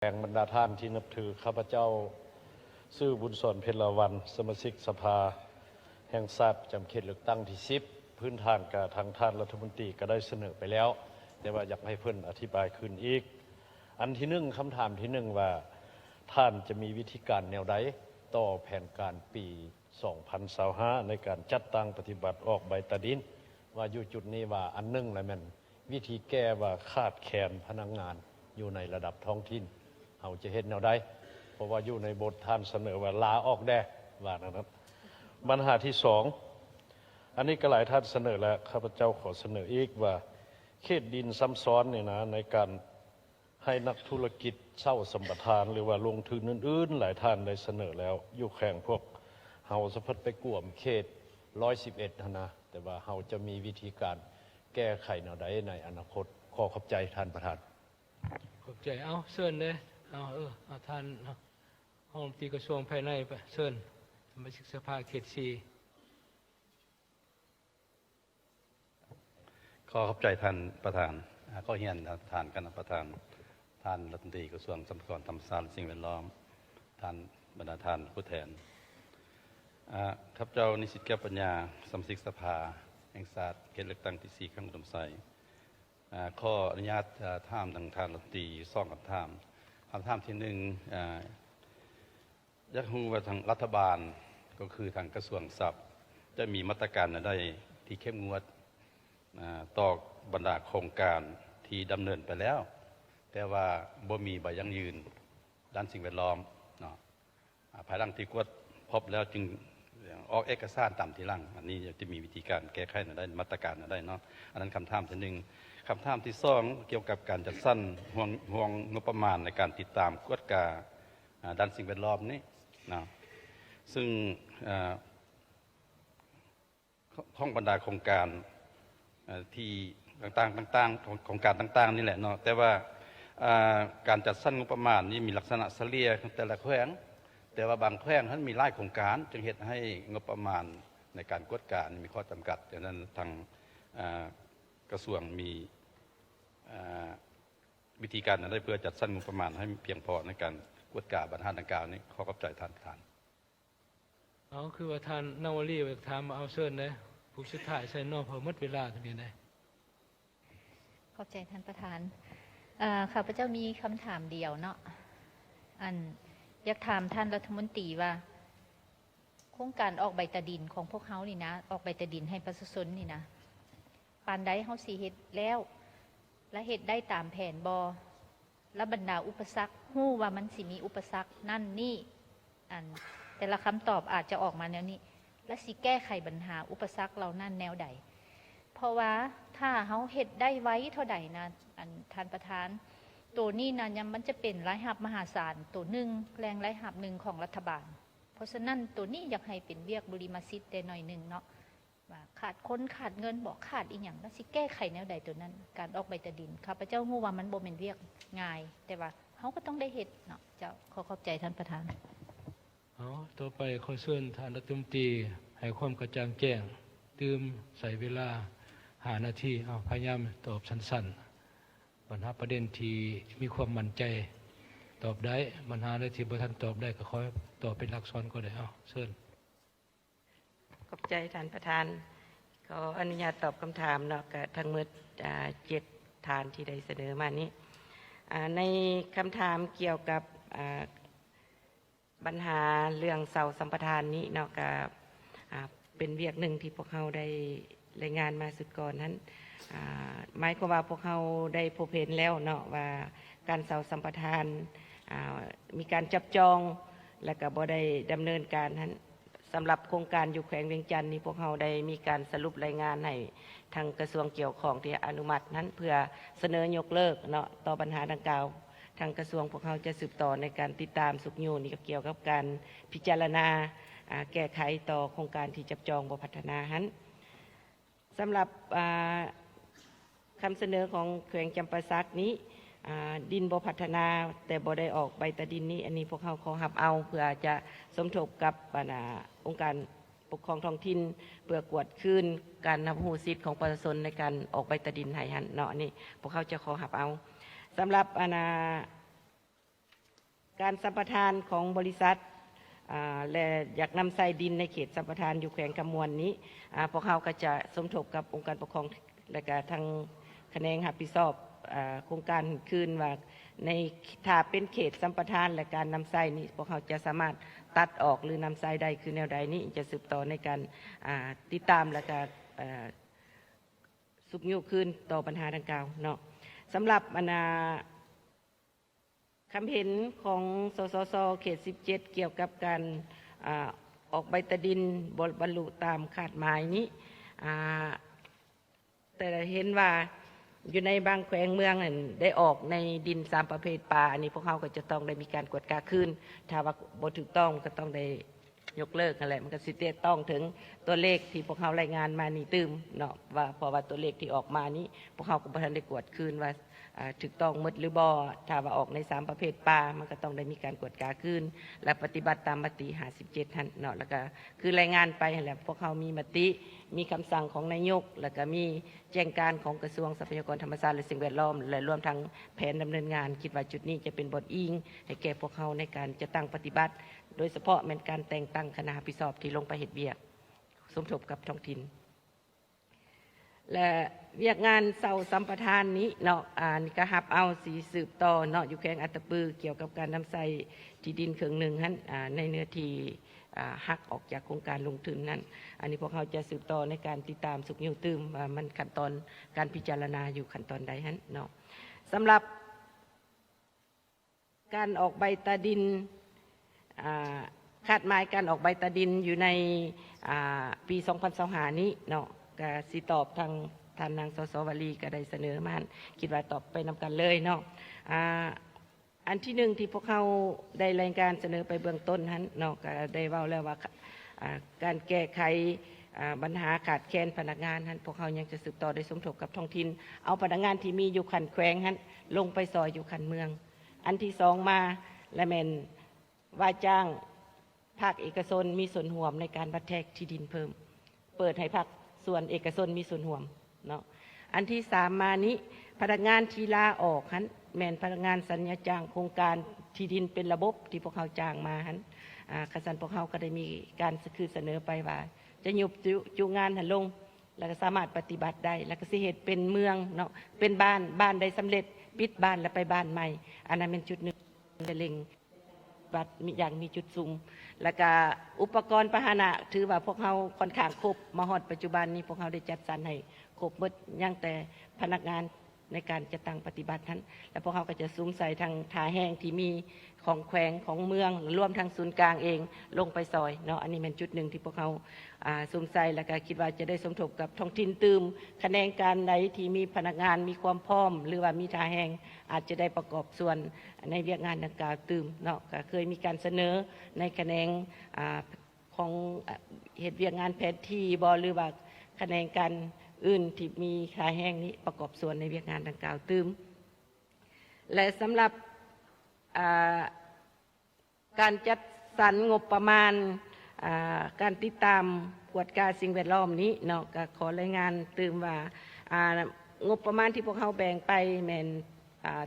แห่งบรรดาท่านที่นับถือข้าพเจ้าซื่อบุญสอนเพลวันสมาชิกสภาแห่งชาติประจำเขตเลือกตั้งที่10พื้นฐานกับทางท่านรัฐมนตรีก็ได้เสนอไปแล้วแต่ว่าอยากให้เพิ่นอธิบายขึ้นอีกอันที่หนึ่งคำถามที่หนึ่งว่าท่านจะมีวิธีการแนวใดต่อแผนการปี2025ในการจัดตั้งปฏิบัติออกใบตาดินว่าอยู่จุดนี้ว่าอันหนึ่งอะไรมันวิธีแก้ว่าขาดแคลนพนักงานอยู่ในระดับท้องถิ่นเราจะเห็นแนวใดเพราะว่าอยู่ในบทท่านเสนอว่าลาออกได้ว่านะครับปัญหาที่สองอันนี้ก็หลายท่านเสนอแล้วข้าพเจ้าขอเสนออีกว่าเขตดินซ้ำซ้อนเนี่ยนะในการให้นักธุรกิจเช่าสัมปทานหรือว่าลงทุนอื่นๆหลายท่านได้เสนอแล้วอยู่แข่งพวกเฮาสะพัดไปกลุ่มเขต111นะแต่ว่าเฮาจะมีวิธีการแก้ไขแนวใดในอนาคตขอขอบใจท่านประธานขอบใจเอาเชิญเลยเอาท่านห้องตีกระทรวงภายในไปเชิญสมาชิกสภาเขต4ขอขอบใจท่านประธานก็เฮียนท่านคณะประธานท่านรัฐมนตรีกระทรวงทรัพยากรธรรมชาติและสิ่งแวดล้อมท่านบรรดาท่านผู้แทนข้าพเจ้านิสิตแก้วปัญญาสมาชิกสภาแห่งชาติเขตเลือกตั้งที่4ข้างอุดมไซข้ออนุญาตถามทางท่านรัฐมนตรี2คำถามที่1อยากรู้ว่าทางรัฐบาลก็คือทางกระทรวงทรัพย์จะมีมาตรการใดที่เข้มงวดต่อบรรดาโครงการที่ดำเนินไปแล้วแต่ว่าบ่มีใบยั่งยืนด้านสิ่งแวดล้อมเนาะภายหลังที่กวดพบแล้วจึงออกเอกสารตามที่หลังอันนี้จะมีวิธีการแก้ไขได้มาตรการได้เนาะอันนั้นคำถามที่1คำถามที่2เกี่ยวกับการจัดสรรห่วงงบประมาณในการติดตามกวดกาด้านสิ่งแวดล้อมนี้นะซึ่งห้องบรรดาโครงการที่ต่างๆของการต่างๆนี่แหละเนาะแต่ว่าการจัดสรรงบประมาณนี้มีลักษณะเฉลี่ยของแต่ละแขวงแต่ว่าบางแขวงท่านมีหลายโครงการจึงเหตุให้งบประมาณในการกวดกามีข้อจำกัดดังนั้นทางกระทรวงมีวิธีการอะไรเพื่อจัดสรรงบประมาณให้เพียงพอในการกวดกาบรรทัดดังกล่าวนี้ขอขอบใจท่านประธานเอาคือว่าท่านนวลีไปถามมาเอาเชิญเลยผู้สุดท้ายใส่นอกพอหมดเวลาทำยังไงขอบใจท่านประธานข้าพเจ้ามีคำถามเดียวเนาะอยากถามท่านรัฐมนตรีว่าโครงการออกใบตาดินของพวกเขานี่นะออกใบตาดินให้ประชาชนนี่นะปานใดเขาสีเฮ็ดแล้วและเฮ็ดได้ตามแผนบอและบรรดาอุปสรรคฮู้ว่ามันสิมีอุปสรรคนั่นนี่แต่ละคำตอบอาจจะออกมาแนวนี้และสิแก้ไขปัญหาอุปสรรคเหล่านั้นแนวใดเพราะว่าถ้าเขาเฮ็ดได้ไว้เท่าใดนะท่านประธานตัวนี้นะยังมันจะเป็นรายรับมหาศาลตัวหนึ่งแรงรายรับหนึ่งของรัฐบาลเพราะฉะนั้นตัวนี้อยากให้เป็นเวียกบุริมาสิทธิ์แต่หน่อยหนึ่งเนาะว่าขาดคนขาดเงินบอกขาดอีกอย่างแล้วสิแก้ไขแนวใดตัวนั้นการออกใบตาดินข้าพเจ้าฮู้ว่ามันบ่เป็นเวียกง่ายแต่ว่าเขาก็ต้องได้เฮ็ดเนาะเจ้าขอขอบใจท่านประธานต่อไปขอเชิญท่านรัฐมนตรีให้ความกระจ่างแจ้งตื่มใส่เวลา5 นาทีพยายามตอบสั้นๆปัญหาประเด็นที่มีความมั่นใจตอบได้ปัญหาใดที่บ่ทันตอบได้ก็ขอตอบเป็นหลักซ้อนก็ได้เชิญขอบใจท่านประธานขออนุญาตตอบคำถามเนาะกับทั้งหมด7 ฐานที่ได้เสนอมานี้ในคำถามเกี่ยวกับปัญหาเรื่องเสาสัมปทานนี้เนาะกับเป็นเวียกหนึ่งที่พวกเขาได้รายงานมาสุดก่อนนั้นหมายความว่าพวกเขาได้พบเห็นแล้วเนาะว่าการเสาสัมปทานมีการจับจองและก็บ่ได้ดำเนินการนั้นสำหรับโครงการอยู่แขวงเวียงจันทร์นี้พวกเขาได้มีการสรุปรายงานให้ทางกระทรวงเกี่ยวข้องที่อนุมัตินั้นเพื่อเสนอยกเลิกเนาะต่อปัญหาดังกล่าวทางกระทรวงพวกเขาจะสืบต่อในการติดตามสุขโยนี่เกี่ยวกับการพิจารณาแก้ไขต่อโครงการที่จับจองบ่พัฒนาหันสำหรับคำเสนอของแขวงจำปาสักนี้ดินบ่พัฒนาแต่บ่ได้ออกใบตาดินนี้อันนี้พวกเขาขอหับเอาเพื่อจะสมทบกับองค์การปกครองท้องถิ่นเพื่อกวดคืนการนับหูสิทธิ์ของประชาชนในการออกใบตาดินให้หันเนาะนี่พวกเขาจะขอหับเอาสำหรับ การสัมปทานของบริษัทและอยากนำใส่ดินในเขตสัมปทานอยู่แขวงกำมวลนี้พวกเขาก็จะสมทบกับองค์การปกครองและก็ทางแขนงรับผิดชอบโครงการคืนว่าในถ้าเป็นเขตสัมปทานและการนำใส่นี้พวกเขาจะสามารถตัดออกหรือนำใส่ได้คือแนวใดนี้จะสืบต่อในการติดตามและก็สุกยุคืนต่อปัญหาดังกล่าวเนาะสำหรับคำเห็นของสสสเขต 17 เกี่ยวกับการออกใบตะดินบรรลุตามคาดหมายนี้แต่เห็นว่าอยู่ในบางแขวงเมืองได้ออกในดิน3 ประเภทป่าอันนี้พวกเขาก็จะต้องได้มีการกวดกาคืนถ้าว่าบ่ถูกต้องก็ต้องได้ยกเลิกอะไรมันก็สิเตียต้องถึงตัวเลขที่พวกเขารายงานมานี่ตืมเนาะว่าเพราะว่าตัวเลขที่ออกมานี้พวกเขาก็บ่ทันได้กวดคืนว่าถูกต้องหมดหรือบ่ถ้าว่าออกใน3 ประเภทป่ามันก็ต้องได้มีการกวดกาคืนและปฏิบัติตามมติ57ท่านเนาะแล้วก็คือรายงานไปแหละพวกเขามีมติมีคำสั่งของนายกแล้วก็มีแจ้งการของกระทรวงทรัพยากรธรรมชาติและสิ่งแวดล้อมและรวมทั้งแผนดำเนินงานคิดว่าจุดนี้จะเป็นบทอิงให้แก่พวกเขาในการจะตั้งปฏิบัติโดยเฉพาะเป็นการแต่งตั้งคณะรับผิดชอบที่ลงไปเฮ็ดเวียกสมทบกับท้องถิ่นและเวียกงานเสาสัมปทานนี้เนาะนี่ก็หับเอาสีสืบต่อเนาะอยู่แขวงอัตตปือเกี่ยวกับการนำใส่ที่ดินครึ่งหนึ่งนั้นในเนื้อที่หักออกจากโครงการลงทุนนั้นอันนี้พวกเขาจะสืบต่อในการติดตามสุกนิ้วตื้มว่ามันขั้นตอนการพิจารณาอยู่ขั้นตอนใดนั้นเนาะสำหรับการออกใบตาดินคาดหมายการออกใบตาดินอยู่ในปี 2025 นี้เนาะก็สิตอบทางท่านนางสสวลีก็ได้เสนอมาคิดว่าตอบไปนำกันเลยเนาะอันที่หนึ่งที่พวกเขาได้รายการเสนอไปเบื้องต้นนั้นเนาะก็ได้เว้าแล้วว่าการแก้ไขปัญหาขาดแคลนพนักงานนั้นพวกเขายังจะสืบต่อได้สมทบกับท้องถิ่นเอาพนักงานที่มีอยู่ขันแขวงนั้นลงไปซอยอยู่ขันเมืองอันที่สองมาและแมนว่าจ้างภาคเอกชนมีส่วนร่วมในการบัดแทกที่ดินเพิ่มเปิดให้ภาคส่วนเอกชนมีส่วนร่วมเนาะอันที่สามมานี้พนักงานที่ลาออกนั้นแมนพนักงานสัญญาจ้างโครงการที่ดินเป็นระบบที่พวกเขาจ้างมานั้นขสันพวกเขาก็ได้มีการคือเสนอไปว่าจะยุบจุงานหันลงแล้วก็สามารถปฏิบัติได้แล้วก็สิเหตุเป็นเมืองเนาะเป็นบ้านได้สำเร็จปิดบ้านแล้วไปบ้านใหม่อันนั้นเป็นจุดหนึ่งจะเล็งบัดมีอย่างมีจุดซุ่มแล้วก็อุปกรณ์พาหนะถือว่าพวกเขาค่อนข้างครบมาฮอดปัจจุบันนี้พวกเขาได้จัดสรรให้ครบหมดยังแต่พนักงานในการจะตั้งปฏิบัตินั้นแล้วพวกเขาก็จะซุ้มใส่ทางทาแห้งที่มีของแขวงของเมืองรวมทางศูนย์กลางเองลงไปซอยเนาะอันนี้เป็นจุดหนึ่งที่พวกเขาซุ้มใส่แล้วก็คิดว่าจะได้สมทบกับท้องถิ่นตืมคะแนนการใดที่มีพนักงานมีความพร้อมหรือว่ามีทาแห้งอาจจะได้ประกอบส่วนในเวียกงานดังกล่าวตืมเนาะก็เคยมีการเสนอในคะแนนของเหตุเวียกงานแผนที่บหรือว่าคะแนนการอื่นที่มีทาแห้งนี้ประกอบส่วนในเวียกงานดังกล่าวตืมและสำหรับการจัดสรรงบประมาณการติดตามกวดกาสิ่งแวดล้อมนี้เนาะก็ขอรายงานตืมว่างบประมาณที่พวกเขาแบ่งไปแมน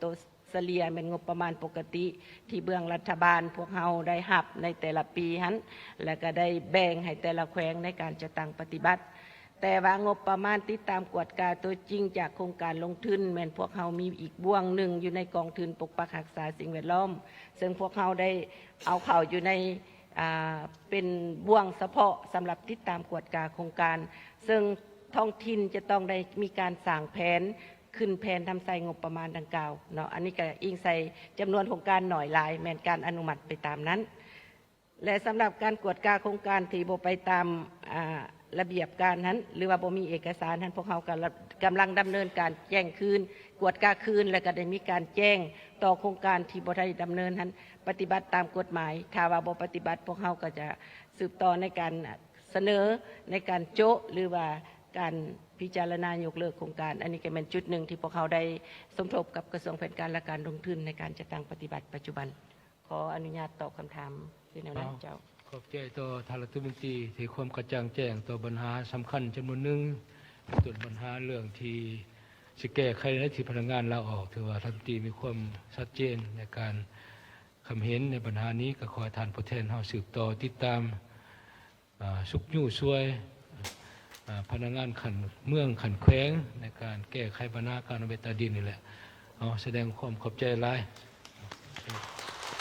ตัวเฉลี่ยเป็นงบประมาณปกติที่เบื้องรัฐบาลพวกเขาได้หับในแต่ละปีฮั้นแล้วก็ได้แบ่งให้แต่ละแขวงในการจะตั้งปฏิบัติแต่ว่างบประมาณติดตามกวดกาตัวจริงจากโครงการลงทุนแม่นพวกเขามีอีกบ่วงหนึ่งอยู่ในกองทุนปกปักรักษาสิ่งแวดล้อมซึ่งพวกเขาได้เอาเข้าอยู่ในเป็นบ่วงเฉพาะสำหรับติดตามกวดกาโครงการซึ่งท้องถิ่นจะต้องได้มีการสั่งแผนขึ้นแผนทำใส่งบประมาณดังกล่าวเนาะอันนี้ก็อิงใส่จำนวนโครงการหน่อยหลายแม่นการอนุมัติไปตามนั้นและสำหรับการกวดกาโครงการที่บ่ไปตามระเบียบการนั้นหรือว่าบ่มีเอกสารนั้นพวกเขากำลังดำเนินการแจ้งคืนกวดกาคืนและก็ได้มีการแจ้งต่อโครงการที่บ่ได้ดำเนินนั้นปฏิบัติตามกฎหมายถ้าว่าบ่ปฏิบัติพวกเขาก็จะสืบต่อในการเสนอในการโจะหรือว่าการพิจารณายกเลิกโครงการอันนี้ก็เป็นจุดหนึ่งที่พวกเขาได้สมทบกับกระทรวงแผนการและการลงทุนในการจัดตั้งปฏิบัติปัจจุบันขออนุญาตตอบคำถามในแนวนั้นเจ้าขอบใจต่อท่านรัฐมนตรีที่ความกระจ่างแจ้งต่อปัญหาสำคัญจำนวนหนึ่งส่วนปัญหาเรื่องที่สิแก้ไขในที่พนักงานลาออกถือว่ารัฐมนตรีมีความชัดเจนในการ คำเห็นในปัญหานี้ก็ขอให้ท่านผู้แทนเฮาสืบต่อติดตามสุขยู่ช่วยพนักงานขันเมืองขันแขวงในการแก้ไขปัญหาการเอาเบตาดินนี่แหละเอาแสดงความขอบใจหลาย